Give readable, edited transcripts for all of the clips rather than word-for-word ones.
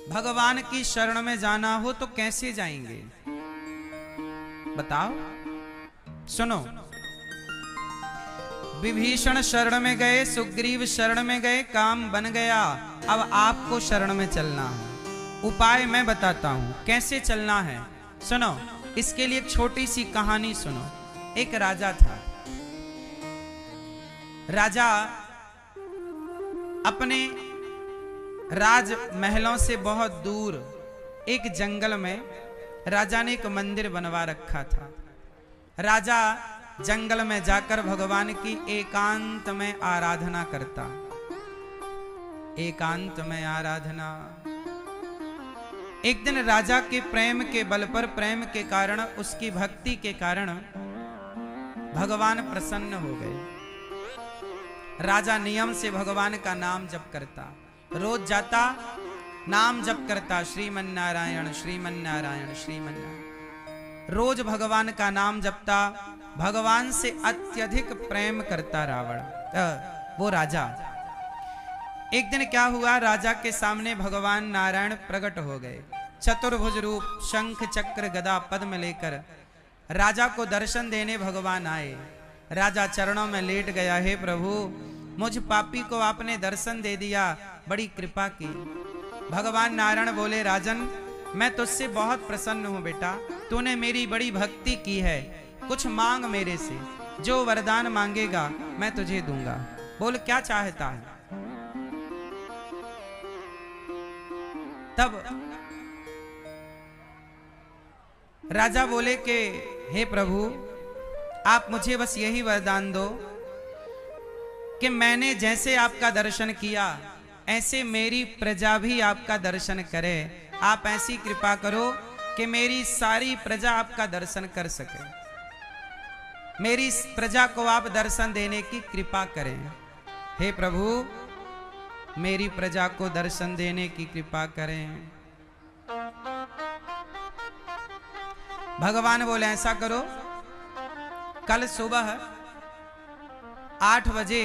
भगवान की शरण में जाना हो तो कैसे जाएंगे बताओ। सुनो, विभीषण शरण में गए, सुग्रीव शरण में गए, काम बन गया। अब आपको शरण में चलना है। उपाय मैं बताता हूं कैसे चलना है। सुनो, इसके लिए एक छोटी सी कहानी सुनो। एक राजा था। राजा अपने राज महलों से बहुत दूर एक जंगल में राजा ने एक मंदिर बनवा रखा था। राजा जंगल में जाकर भगवान की एकांत में आराधना करता। एकांत में आराधना। एक दिन राजा के प्रेम के बल पर, प्रेम के कारण, उसकी भक्ति के कारण भगवान प्रसन्न हो गए। राजा नियम से भगवान का नाम जप करता, रोज जाता नाम जप करता, श्रीमन नारायण श्रीमन नारायण श्रीमन नारायण। रोज भगवान का नाम जपता। भगवान से अत्यधिक प्रेम करता रावण, वो राजा। एक दिन क्या हुआ, राजा के सामने भगवान नारायण प्रकट हो गए। चतुर्भुज रूप, शंख चक्र गदा पद्म लेकर राजा को दर्शन देने भगवान आए। राजा चरणों में लेट गया, हे प्रभु, मुझ पापी को आपने दर्शन दे दिया, बड़ी कृपा की। भगवान नारायण बोले, राजन, मैं तुझसे बहुत प्रसन्न हूं बेटा, तूने मेरी बड़ी भक्ति की है। कुछ मांग मेरे से, जो वरदान मांगेगा मैं तुझे दूंगा। बोल क्या चाहता है। तब राजा बोले कि हे प्रभु, आप मुझे बस यही वरदान दो कि मैंने जैसे आपका दर्शन किया ऐसे मेरी प्रजा भी आपका दर्शन करे। आप ऐसी कृपा करो कि मेरी सारी प्रजा आपका दर्शन कर सके। मेरी प्रजा को आप दर्शन देने की कृपा करें। हे प्रभु, मेरी प्रजा को दर्शन देने की कृपा करें। भगवान बोले, ऐसा करो, कल सुबह 8 बजे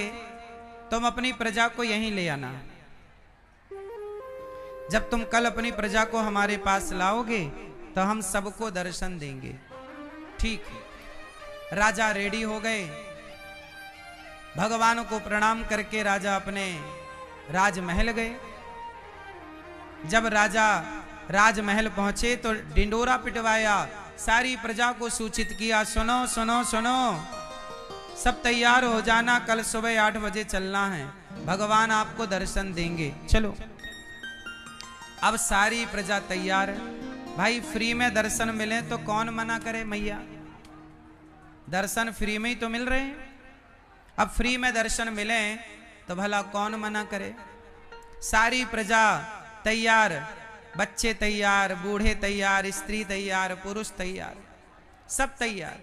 तुम अपनी प्रजा को यहीं ले आना। जब तुम कल अपनी प्रजा को हमारे पास लाओगे तो हम सबको दर्शन देंगे। ठीक है। राजा रेडी हो गए। भगवान को प्रणाम करके राजा अपने राजमहल गए। जब राजा राजमहल पहुंचे तो डिंडोरा पिटवाया, सारी प्रजा को सूचित किया, सुनो सुनो सुनो, सब तैयार हो जाना, कल सुबह 8 बजे चलना है, भगवान आपको दर्शन देंगे, चलो। अब सारी प्रजा तैयार है। भाई फ्री में दर्शन मिले तो कौन मना करे मैया, दर्शन फ्री में ही तो मिल रहे हैं। अब फ्री में दर्शन मिले तो भला कौन मना करे। सारी प्रजा तैयार, बच्चे तैयार, बूढ़े तैयार, स्त्री तैयार, पुरुष तैयार, सब तैयार।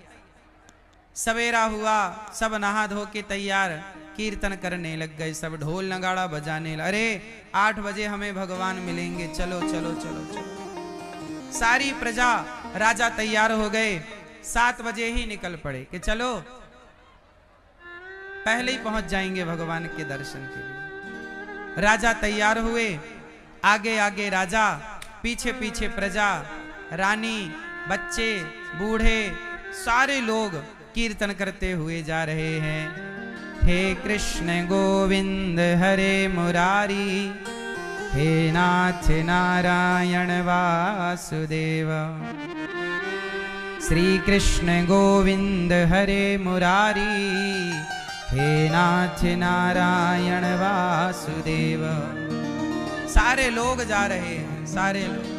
सवेरा हुआ, सब नहा धो के तैयार, कीर्तन करने लग गए, सब ढोल नगाड़ा बजाने लगे। अरे 8 बजे हमें भगवान मिलेंगे, चलो चलो चलो चलो। सारी प्रजा, राजा तैयार हो गए, 7 बजे ही निकल पड़े कि चलो पहले ही पहुंच जाएंगे भगवान के दर्शन के लिए। राजा तैयार हुए, आगे आगे राजा, पीछे पीछे प्रजा, रानी, बच्चे, बूढ़े, सारे लोग कीर्तन करते हुए जा रहे हैं। हे कृष्ण गोविंद हरे मुरारी, हे नाथ नारायण वासुदेव। श्री कृष्ण गोविंद हरे मुरारी, हे नाथ नारायण वासुदेव। सारे लोग जा रहे हैं, सारे लोग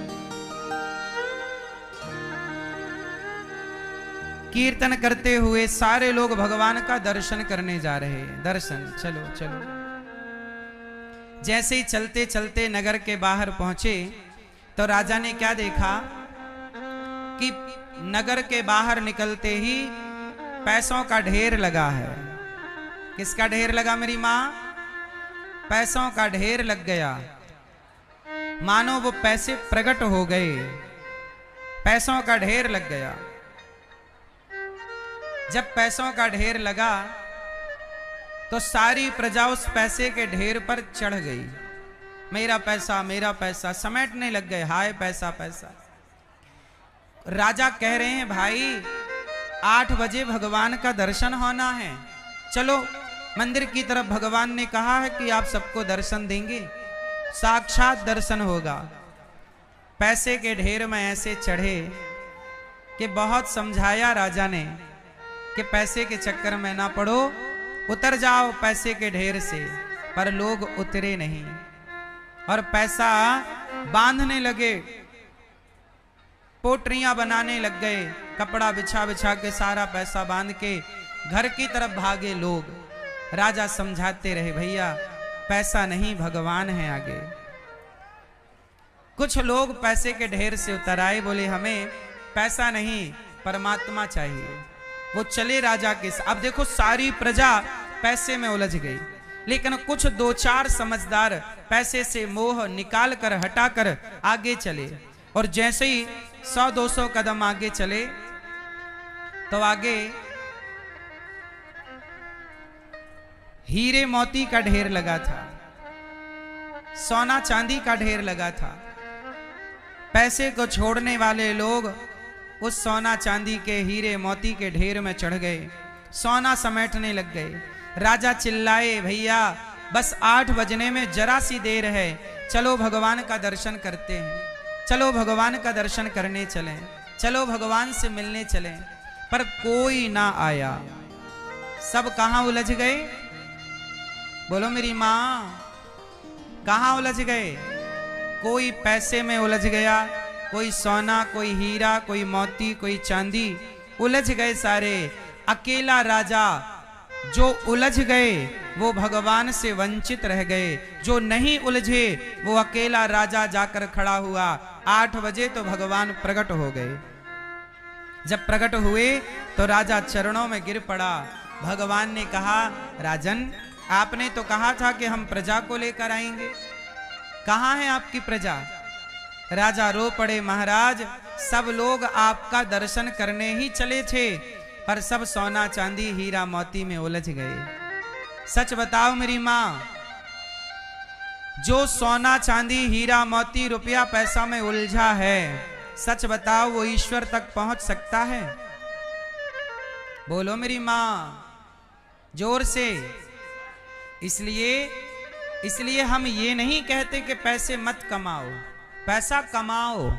कीर्तन करते हुए सारे लोग भगवान का दर्शन करने जा रहे हैं। दर्शन, चलो चलो। जैसे ही चलते चलते नगर के बाहर पहुंचे तो राजा ने क्या देखा कि नगर के बाहर निकलते ही पैसों का ढेर लगा है। किसका ढेर लगा मेरी माँ? पैसों का ढेर लग गया। मानो वो पैसे प्रकट हो गए, पैसों का ढेर लग गया। जब पैसों का ढेर लगा तो सारी प्रजा उस पैसे के ढेर पर चढ़ गई। मेरा पैसा समेटने लग गए। हाय पैसा पैसा। राजा कह रहे हैं भाई 8 बजे भगवान का दर्शन होना है, चलो मंदिर की तरफ। भगवान ने कहा है कि आप सबको दर्शन देंगे, साक्षात दर्शन होगा। पैसे के ढेर में ऐसे चढ़े कि बहुत समझाया राजा ने कि पैसे के चक्कर में ना पड़ो, उतर जाओ पैसे के ढेर से, पर लोग उतरे नहीं और पैसा बांधने लगे, पोटरियां बनाने लग गए, कपड़ा बिछा बिछा के सारा पैसा बांध के घर की तरफ भागे लोग। राजा समझाते रहे भैया पैसा नहीं भगवान है आगे। कुछ लोग पैसे के ढेर से उतर आए, बोले हमें पैसा नहीं परमात्मा चाहिए। वो चले राजा के साथ। अब देखो सारी प्रजा पैसे में उलझ गई, लेकिन कुछ 2-4 समझदार पैसे से मोह निकाल कर हटा कर आगे चले। और जैसे ही 100-200 कदम आगे चले तो आगे हीरे मोती का ढेर लगा था, सोना चांदी का ढेर लगा था। पैसे को छोड़ने वाले लोग उस सोना चांदी के हीरे मोती के ढेर में चढ़ गए, सोना समेटने लग गए। राजा चिल्लाए भैया बस 8 बजने में जरा सी देर है, चलो भगवान का दर्शन करते हैं, चलो भगवान का दर्शन करने चलें, चलो भगवान से मिलने चलें। पर कोई ना आया, सब कहां उलझ गए? बोलो मेरी मां, कहां उलझ गए? कोई पैसे में उलझ गया, कोई सोना, कोई हीरा, कोई मोती, कोई चांदी, उलझ गए सारे। अकेला राजा जो उलझ गए वो भगवान से वंचित रह गए, जो नहीं उलझे वो अकेला राजा जाकर खड़ा हुआ। 8 बजे तो भगवान प्रकट हो गए। जब प्रकट हुए तो राजा चरणों में गिर पड़ा। भगवान ने कहा राजन आपने तो कहा था कि हम प्रजा को लेकर आएंगे, कहां है आपकी प्रजा? राजा रो पड़े महाराज सब लोग आपका दर्शन करने ही चले थे, पर सब सोना चांदी हीरा मोती में उलझ गए। सच बताओ मेरी मां, जो सोना चांदी हीरा मोती रुपया पैसा में उलझा है, सच बताओ वो ईश्वर तक पहुंच सकता है? बोलो मेरी मां जोर से। इसलिए हम ये नहीं कहते कि पैसे मत कमाओ, पैसा कमाओ,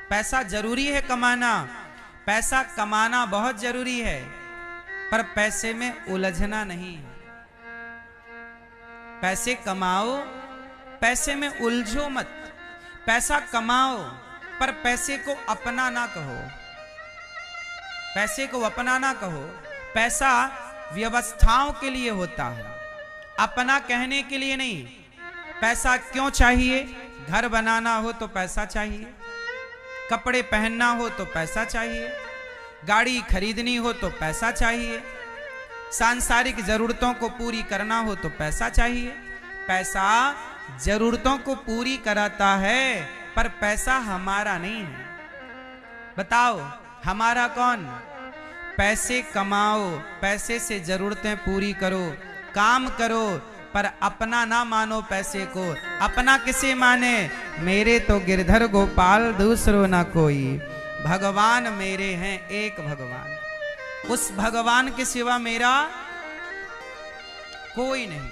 पैसा जरूरी है कमाना, पैसा कमाना बहुत जरूरी है, पर पैसे में उलझना नहीं है। पैसे कमाओ, पैसे में उलझो मत। पैसा कमाओ पर पैसे को अपना ना कहो, पैसे को अपना ना कहो। पैसा व्यवस्थाओं के लिए होता है, अपना कहने के लिए नहीं। पैसा क्यों चाहिए? घर बनाना हो तो पैसा चाहिए, कपड़े पहनना हो तो पैसा चाहिए, गाड़ी खरीदनी हो तो पैसा चाहिए, सांसारिक जरूरतों को पूरी करना हो तो पैसा चाहिए। पैसा जरूरतों को पूरी कराता है, पर पैसा हमारा नहीं है। बताओ हमारा कौन? पैसे कमाओ, पैसे से जरूरतें पूरी करो, काम करो, पर अपना ना मानो पैसे को। अपना किसे माने? मेरे तो गिरधर गोपाल दूसरो ना कोई, भगवान मेरे हैं एक भगवान, उस भगवान के सिवा मेरा कोई नहीं।